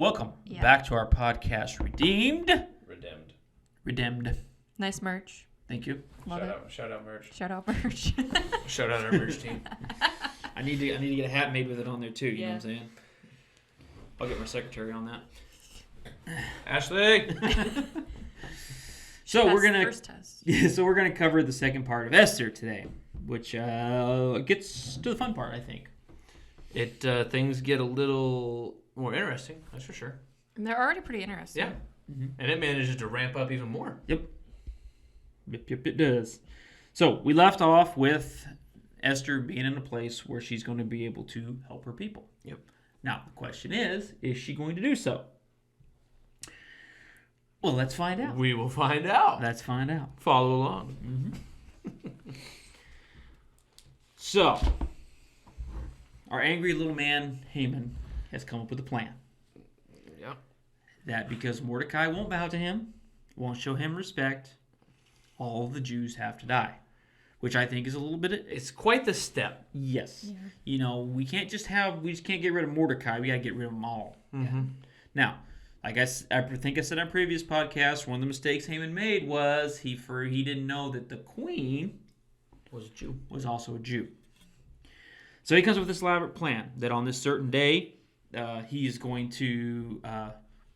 Welcome back to our podcast, Redeemed. Redeemed. Nice merch. Thank you. Love Shout out merch. Shout out merch. Shout out our merch team. I need to get a hat made with it on there too. You know what I'm saying? I'll get my secretary on that. Ashley. So we're gonna first test. Yeah, so we're gonna cover the second part of Esther today, which gets to the fun part, I think. Things get a little more interesting, that's for sure. And they're already pretty interesting. Yeah. Mm-hmm. And it manages to ramp up even more. Yep, it does. So we left off with Esther being in a place where she's going to be able to help her people. Yep. Now, the question is she going to do so? Well, let's find out. We will find out. Let's find out. Follow along. Mm-hmm. So, our angry little man, Haman, has come up with a plan. Yeah. That because Mordecai won't bow to him, won't show him respect, all the Jews have to die. Which I think is a little bit... It's quite the step. Yes. Yeah. You know, we just can't get rid of Mordecai. We got to get rid of them all. Mm-hmm. Now, like I think I said on previous podcasts, one of the mistakes Haman made was he didn't know that the queen was also a Jew. So he comes up with this elaborate plan that on this certain day, he is going to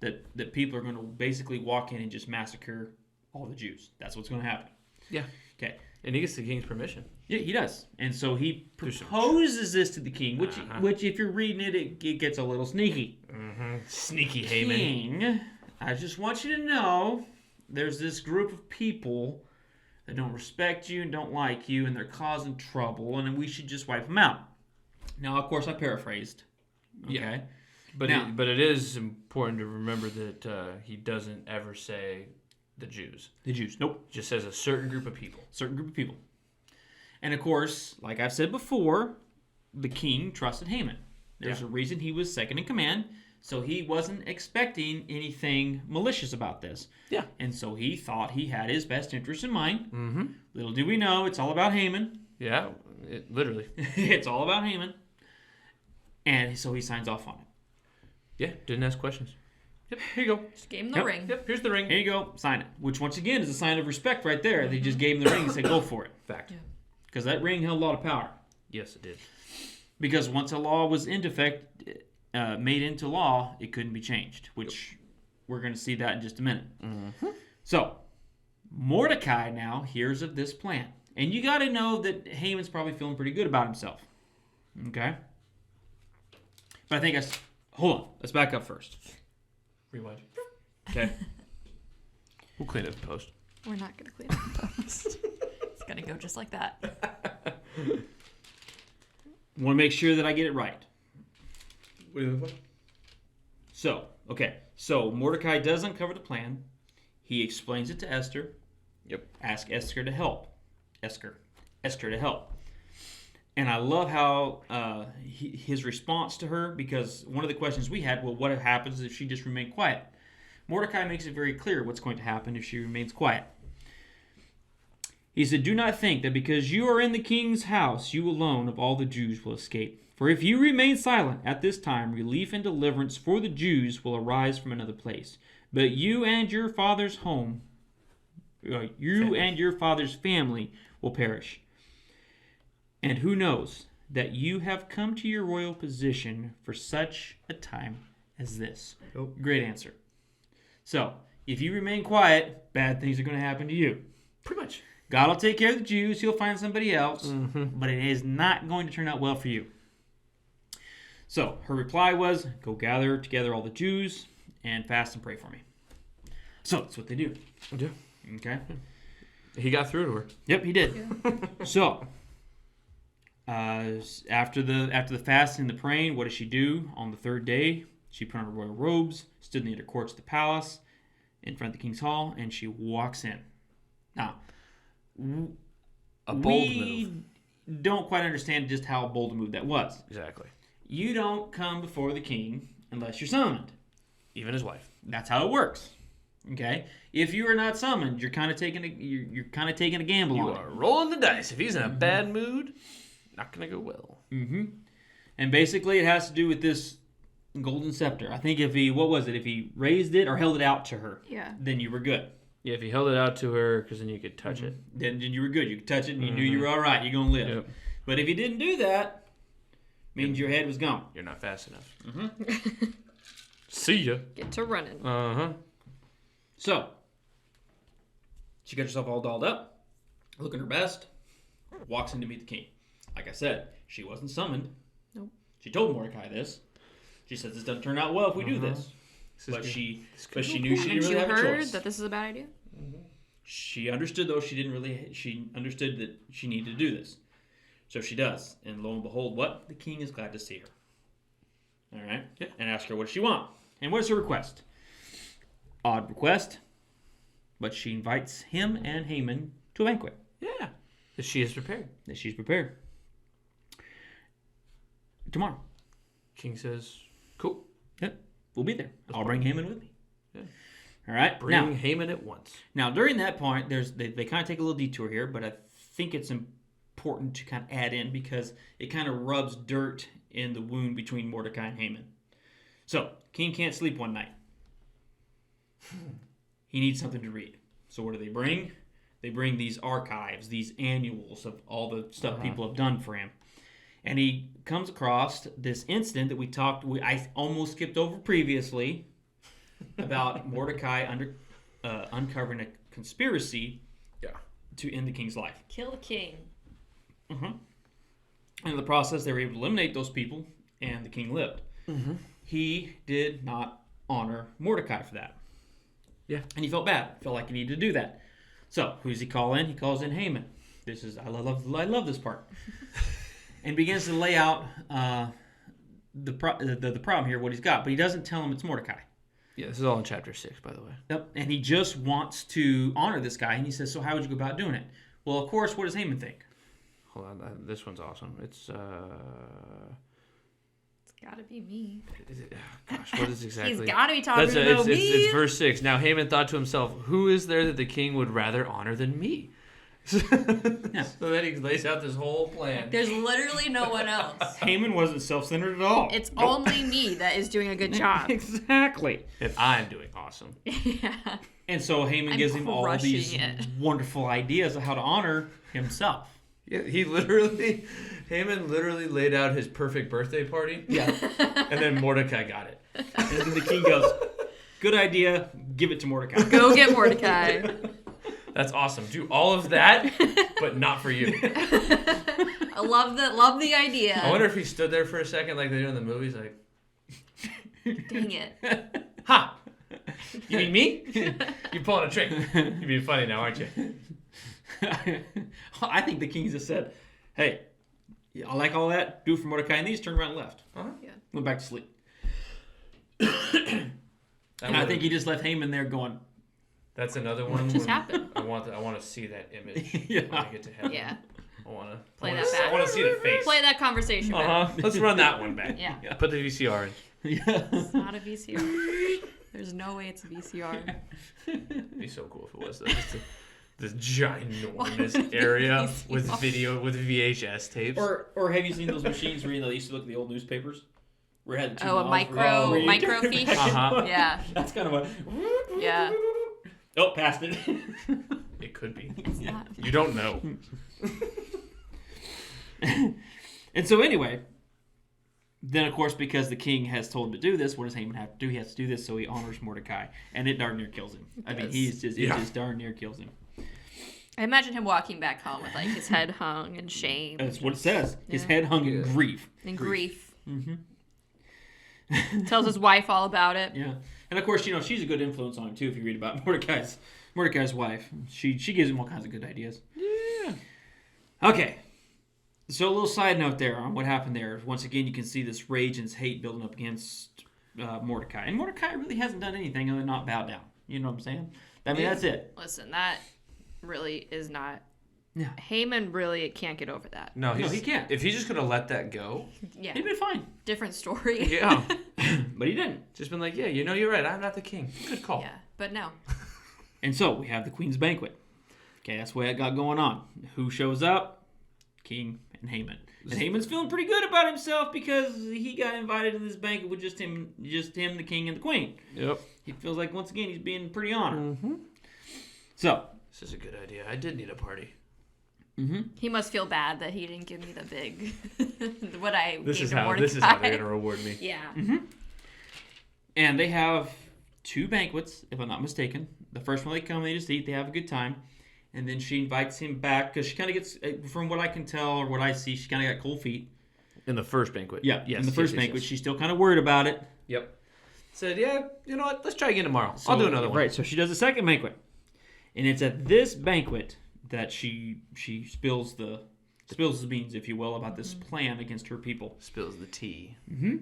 that people are going to basically walk in and just massacre all the Jews. That's what's going to happen. Yeah. Okay. And he gets the king's permission. Yeah, he does. And so he proposes this to the king, which if you're reading it, it gets a little sneaky. Mm-hmm. Sneaky Haman. King, I just want you to know there's this group of people that don't respect you and don't like you, and they're causing trouble, and we should just wipe them out. Now, of course, I paraphrased. Okay. Yeah. But it is important to remember that he doesn't ever say the Jews. The Jews. Nope. Just says a certain group of people. Certain group of people. And of course, like I've said before, the king trusted Haman. There's a reason he was second in command, so he wasn't expecting anything malicious about this. Yeah. And so he thought he had his best interest in mind. Mm-hmm. Little do we know, it's all about Haman. Yeah, literally. It's all about Haman. And so he signs off on it. Yeah, didn't ask questions. Yep, here you go. Just gave him the ring. Yep, here's the ring. Here you go, sign it. Which, once again, is a sign of respect right there. They just gave him the ring and said, go for it. Fact. Because that ring held a lot of power. Yes, it did. Because once a law was in effect, made into law, it couldn't be changed. Which we're going to see that in just a minute. Mm-hmm. So, Mordecai now hears of this plan. And you got to know that Haman's probably feeling pretty good about himself. Okay? But I think hold on. Let's back up first. Rewind. Okay. We'll clean it in post. We're not going to clean up the post. It's going to go just like that. Want to make sure that I get it right. What are you looking for? So Mordecai does uncover the plan. He explains it to Esther. Yep. Ask Esther to help. Esther to help. And I love how his response to her, because one of the questions we had, well, what happens if she just remained quiet? Mordecai makes it very clear what's going to happen if she remains quiet. He said, do not think that because you are in the king's house, you alone of all the Jews will escape. For if you remain silent at this time, relief and deliverance for the Jews will arise from another place. But you and your father's family will perish. And who knows that you have come to your royal position for such a time as this? Oh. Great answer. So, if you remain quiet, bad things are going to happen to you. Pretty much. God will take care of the Jews. He'll find somebody else. Mm-hmm. But it is not going to turn out well for you. So, her reply was, go gather together all the Jews and fast and pray for me. So, that's what they do. Yeah. Okay. He got through to her. Yep, he did. Yeah. So, after the fasting and the praying, what does she do? On the third day, she put on her royal robes, stood in the inner courts of the palace, in front of the king's hall, and she walks in. Now, a bold move. Don't quite understand just how bold a move that was. Exactly. You don't come before the king unless you're summoned. Even his wife. That's how it works. Okay? If you are not summoned, you're kind of taking a gamble on it. You are rolling the dice. If he's in a bad mood, not going to go well. Mm-hmm. And basically it has to do with this golden scepter. I think if he, what was it? If he raised it or held it out to her, Yeah. then you were good. Yeah, if he held it out to her, because then you could touch it. Then you were good. You could touch it and you knew you were all right. You're going to live. Yep. But if he didn't do that, means your head was gone. You're not fast enough. Mm-hmm. See ya. Get to running. Uh-huh. So, she got herself all dolled up, looking her best, walks in to meet the king. Like I said, she wasn't summoned. Nope. She told Mordecai this. She says this doesn't turn out well if we do this. But she knew she didn't Haven't really you have a heard choice. that this is a bad idea? She understood though she understood that she needed to do this. So she does. And lo and behold, what? The king is glad to see her. All right? Yeah. And ask her what does she want. And what is her request? Odd request. But she invites him and Haman to a banquet Yeah. That she is prepared. that she's prepared. Tomorrow. King says, cool. Yep. We'll be there. I'll bring Haman with me. Yeah. All right? Bring Haman at once. Now, during that point, they kind of take a little detour here, but I think it's important to kind of add in because it kind of rubs dirt in the wound between Mordecai and Haman. So, king can't sleep one night. He needs something to read. So what do they bring? They bring these archives, these annuals of all the stuff people have done for him. And he comes across this incident that I almost skipped over previously about Mordecai uncovering a conspiracy to end the king's life. Kill the king. And in the process, they were able to eliminate those people, and the king lived. He did not honor Mordecai for that. Yeah. And he felt bad. Felt like he needed to do that. So, who does he call in? He calls in Haman. I love this part. And begins to lay out the problem here, what he's got. But he doesn't tell him it's Mordecai. Yeah, this is all in chapter 6, by the way. Yep. And he just wants to honor this guy. And he says, so how would you go about doing it? Well, of course, what does Haman think? Hold on, this one's awesome. It's Gotta be me. gosh, what is exactly? He's gotta be talking about me. It's verse 6. Now Haman thought to himself, "Who is there that the king would rather honor than me?" So then he lays out this whole plan. There's literally no one else. Haman wasn't self-centered at all. It's only me that is doing a good job. Exactly. And I'm doing awesome. Yeah. And so Haman gives him all these crushing it. wonderful ideas of how to honor himself. Yeah, Haman literally laid out his perfect birthday party. Yeah. And then Mordecai got it. And then the king goes, good idea, give it to Mordecai. Go get Mordecai. That's awesome. Do all of that, but not for you. I love the idea. I wonder if he stood there for a second like they do in the movies, like, Dang it. ha! You mean me? You're pulling a trick. You're being funny now, aren't you? I think the king just said, hey, I like all that, do it for Mordecai, and these turned around and left. Yeah. Went back to sleep. And I think he just left Haman there going, That's another one. Just happened. I want to see that image Yeah. when I get to heaven. Yeah. I want to Play that back. I want to see the face. Play that conversation back. Uh-huh. Let's run that one back. Yeah. Put the VCR in. yeah. It's not a VCR. There's no way it's a VCR. It'd be so cool if it was though. Just this ginormous area with VHS tapes. Or have you seen those machines where they used to look at the old newspapers? Where it had the two Oh, a mouths where you- microfiche? Uh-huh. Yeah. That's kind of a... Yeah. Oh, passed it. It could be. It's not. You don't know. And so anyway, then of course, because the king has told him to do this, what does Haman have to do? He has to do this so he honors Mordecai. And it darn near kills him. I mean, it just darn near kills him. I imagine him walking back home with like his head hung in shame. That's what it says. His Yeah. head hung in grief. In grief. Mm-hmm. Tells his wife all about it. Yeah. And of course, she's a good influence on him too if you read about Mordecai's wife. She gives him all kinds of good ideas. Yeah. Okay. So a little side note there on what happened there. Once again, you can see this rage and this hate building up against Mordecai. And Mordecai really hasn't done anything other than not bow down. You know what I'm saying? I mean, that's it. Listen, that really is not... Yeah. Haman really can't get over that. No, he can't. If he just could have let that go, Yeah. He'd been fine. Different story. yeah, But he didn't. just been like, yeah, you're right. I'm not the king. Good call. Yeah. But no. And so we have the Queen's Banquet. Okay, that's what I got going on. Who shows up? King and and Haman. And Haman's feeling pretty good about himself because he got invited to this banquet with just him, the king, and the queen. Yep. He feels like, once again, he's being pretty honored. Mm-hmm. So. This is a good idea. I did need a party. Mm-hmm. He must feel bad that he didn't give me the big, what I This gave is to how Mordecai. they're going to reward me. Yeah. Mm-hmm. And they have 2 banquets, if I'm not mistaken. The first one they come, they just eat, they have a good time. And then she invites him back because she kind of gets, from what I can tell or what I see, she kind of got cold feet. In the first banquet. Yeah, yes, in the first banquet. Yes. She's still kind of worried about it. Yep. Said, yeah, you know what? Let's try again tomorrow. So, I'll do another one. Right, so she does a second banquet. And it's at this banquet that she spills the beans, if you will, about this plan against her people. Spills the tea. Mm-hmm.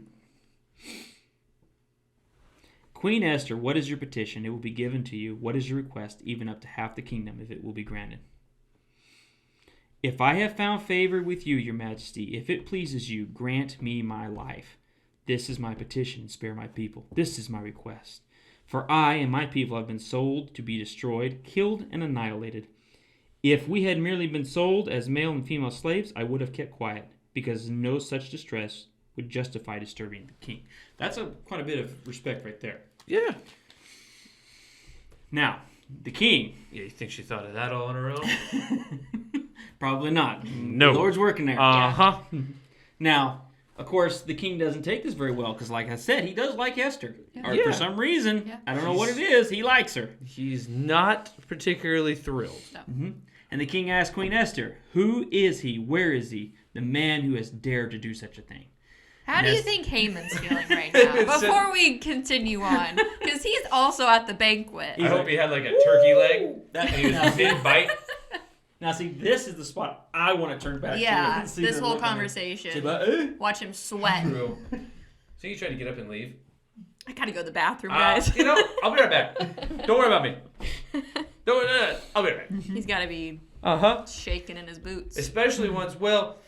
Queen Esther, what is your petition? It will be given to you. What is your request? Even up to half the kingdom, if it will be granted. If I have found favor with you, your majesty, if it pleases you, grant me my life. This is my petition, spare my people. This is my request. For I and my people have been sold to be destroyed, killed, and annihilated. If we had merely been sold as male and female slaves, I would have kept quiet, because no such distress would justify disturbing the king. That's quite a bit of respect right there. Yeah. Now, the king. Yeah, you think she thought of that all on her own? Probably not. No. The Lord's working there. Uh-huh. Now, of course, the king doesn't take this very well because, like I said, he does like Esther. Yeah. Or Yeah. for some reason, Yeah. I don't know what it is, he likes her. He's not particularly thrilled. No. Mm-hmm. And the king asks Queen Esther, who is he? Where is he? The man who has dared to do such a thing. How do you Yes. think Haman's feeling right now? Before we continue on, because he's also at the banquet. I hope he had like a turkey leg and he was a big bite. Now, see, this is the spot I want to turn back to. Yeah, and see this their whole look on their- conversation. See, but, eh? Watch him sweat. True. So you tried to get up and leave? I gotta go to the bathroom, guys. You know, I'll be right back. Don't worry about me. I'll be right back. He's gotta be Uh-huh. shaking in his boots. Especially once, well,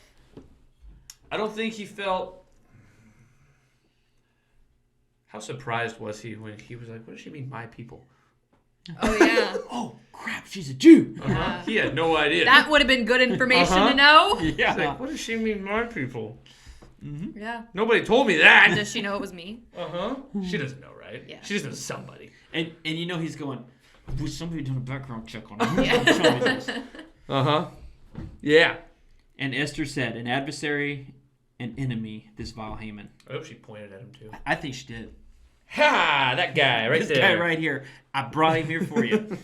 I don't think he felt... How surprised was he when he was like, what does she mean, my people? Oh, yeah. Oh, crap, she's a Jew. Yeah. He had no idea. That would have been good information Uh-huh. to know. He's Yeah. like, what does she mean, my people? Yeah. Nobody told me that. Does she know it was me? Uh-huh. She doesn't know, right? Yeah. She just knows somebody. And you know he's going, was somebody doing a background check on him? Yeah. Show me this. Uh-huh. Yeah. And Esther said, an adversary, an enemy, this vile Haman. I hope she pointed at him, too. I think she did. Ha! That guy right This there. guy right here. I brought him here for you.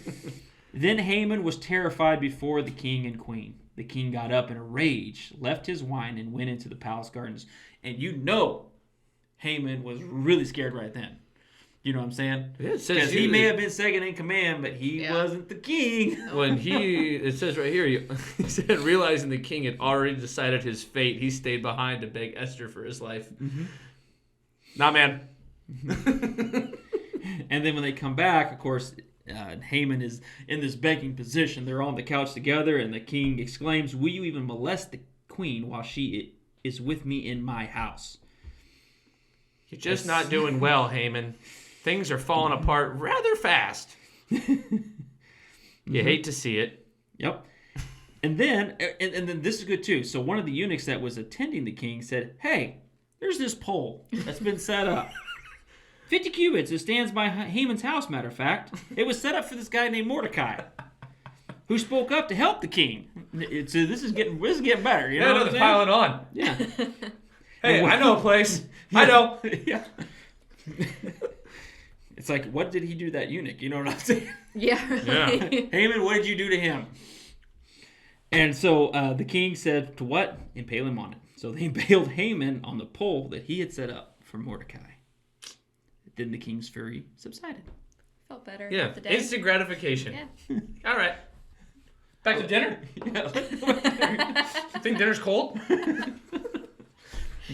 Then Haman was terrified before the king and queen. The king got up in a rage, left his wine, and went into the palace gardens. And you know Haman was really scared right then. You know what I'm saying? Yeah, it says Because he you- may have been second in command, but he Yeah. wasn't the king. When it says right here, he said, realizing the king had already decided his fate, he stayed behind to beg Esther for his life. Mm-hmm. Nah, man. And then when they come back, of course, Haman is in this begging position. They're on the couch together, and the king exclaims, will you even molest the queen while she is with me in my house? You're just not doing well, Haman. Things are falling apart rather fast. You hate to see it. Yep. And then this is good too. So one of the eunuchs that was attending the king said, hey, there's this pole that's been set up. 50 cubits. It stands by Haman's house, matter of fact. It was set up for this guy named Mordecai, who spoke up to help the king. So this is getting better. You know what I'm they're saying? piling on. Yeah. Hey, I know a place. I know. Yeah. It's like, what did he do to that eunuch? You know what I'm saying? Yeah. Really. Haman, what did you do to him? And so the king said, to what? Impale him on it. So they impaled Haman on the pole that he had set up for Mordecai. Then the king's fury subsided. Felt better. Yeah, The day. instant gratification. Yeah. All right. Back to dinner. Yeah. Think dinner's cold?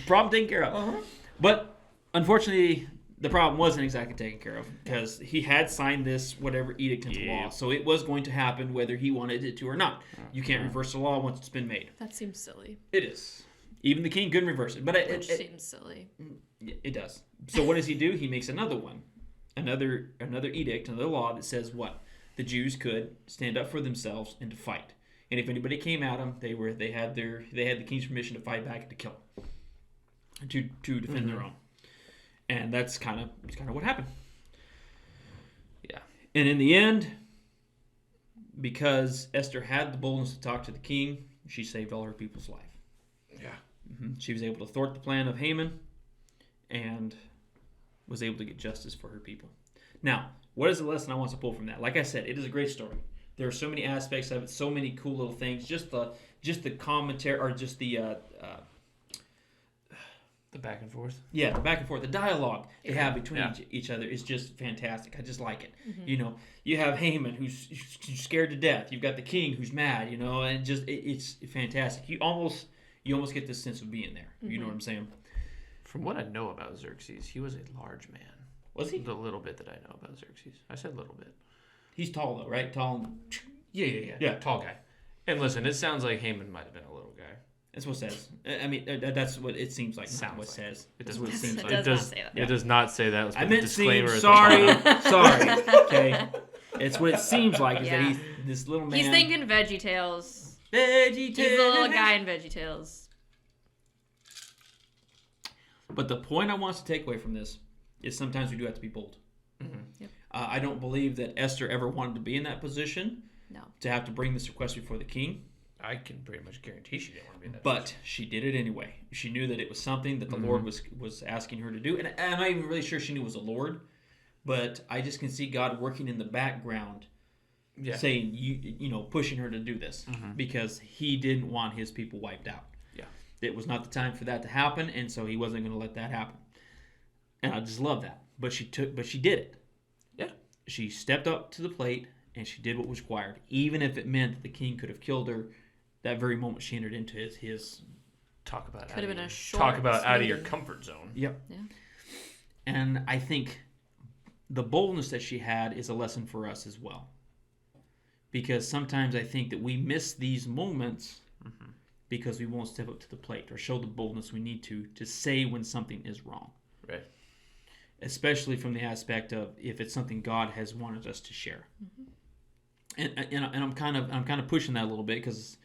Problem taken care of. But unfortunately, the problem wasn't exactly taken care of because he had signed this whatever edict into law. So it was going to happen whether he wanted it to or not. You can't reverse the law once it's been made. That seems silly. It is. Even the king couldn't reverse it. But Which seems silly. it does. So what does he do? He makes another one. Another edict, another law that says what? The Jews could stand up for themselves and to fight. and if anybody came at them, they had the king's permission to fight back and to kill them, to defend their own. And that's kind of what happened. Yeah. And in the end, because Esther had the boldness to talk to the king, she saved all her people's life. Yeah. She was able to thwart the plan of Haman and was able to get justice for her people. Now, what is the lesson I want to pull from that? Like I said, it is a great story. There are so many aspects of it, so many cool little things. Just the commentary, or just the back and forth. Yeah, the back and forth, the dialogue they have between each other is just fantastic. I just like it. You know, you have Haman who's scared to death. You've got the king who's mad. You know, and it's fantastic. You almost get this sense of being there. You know what I'm saying? From what I know about Xerxes, he was a large man. Was he? The little bit that I know about Xerxes. I said little bit. He's tall though, right? Tall. Yeah. Tall guy. And listen, it sounds like Haman might have been a little guy. That's what it says. I mean, that's what it seems like. Sounds what it says. It does what it seems like. It does not say that. It does not say that. I meant seem. Sorry. Okay. It's what it seems like is that he's this little man. He's thinking VeggieTales. VeggieTales. He's the little guy in VeggieTales. But the point I want to take away from this is sometimes we do have to be bold. Yep. I don't believe that Esther ever wanted to be in that position. No. To have to bring this request before the king. I can pretty much guarantee she didn't want to be in that position. She did it anyway. She knew that it was something that the Lord was asking her to do. And I'm not even really sure she knew it was the Lord. But I just can see God working in the background, saying, you know, pushing her to do this. Because he didn't want his people wiped out. Yeah. It was not the time for that to happen, and so he wasn't going to let that happen. And I just love that. But she did it. Yeah. She stepped up to the plate, and she did what was required, even if it meant that the king could have killed her that very moment she entered into his talk about out of your comfort zone. Yep. Yeah. And I think the boldness that she had is a lesson for us as well. Because sometimes I think that we miss these moments because we won't step up to the plate or show the boldness we need to say when something is wrong. Right. Especially from the aspect of if it's something God has wanted us to share. And I'm kind of pushing that a little bit because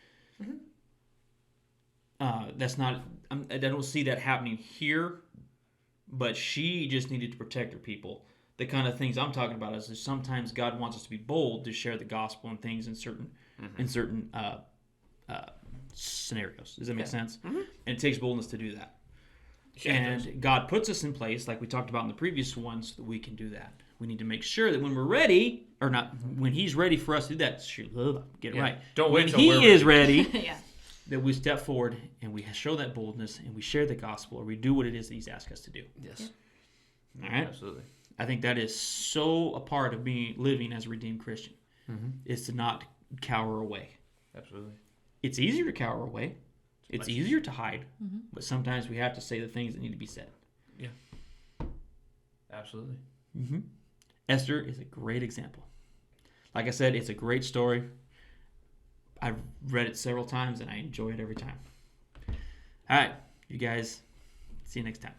that's not. I don't see that happening here, but she just needed to protect her people. The kind of things I'm talking about is sometimes God wants us to be bold to share the gospel and things in certain scenarios. Does that make sense? And it takes boldness to do that. And God puts us in place, like we talked about in the previous ones, so that we can do that. We need to make sure that when we're ready, or not, when He's ready for us to do that, get right. Don't wait when till He is ready, that we step forward and we show that boldness and we share the gospel, or we do what it is that He's asked us to do. Yes. All right. Absolutely. I think that is so a part of living as a redeemed Christian, is to not cower away. Absolutely. It's easier to cower away. It's easier to hide, but sometimes we have to say the things that need to be said. Yeah. Absolutely. Esther is a great example. Like I said, it's a great story. I've read it several times, and I enjoy it every time. All right, you guys, see you next time.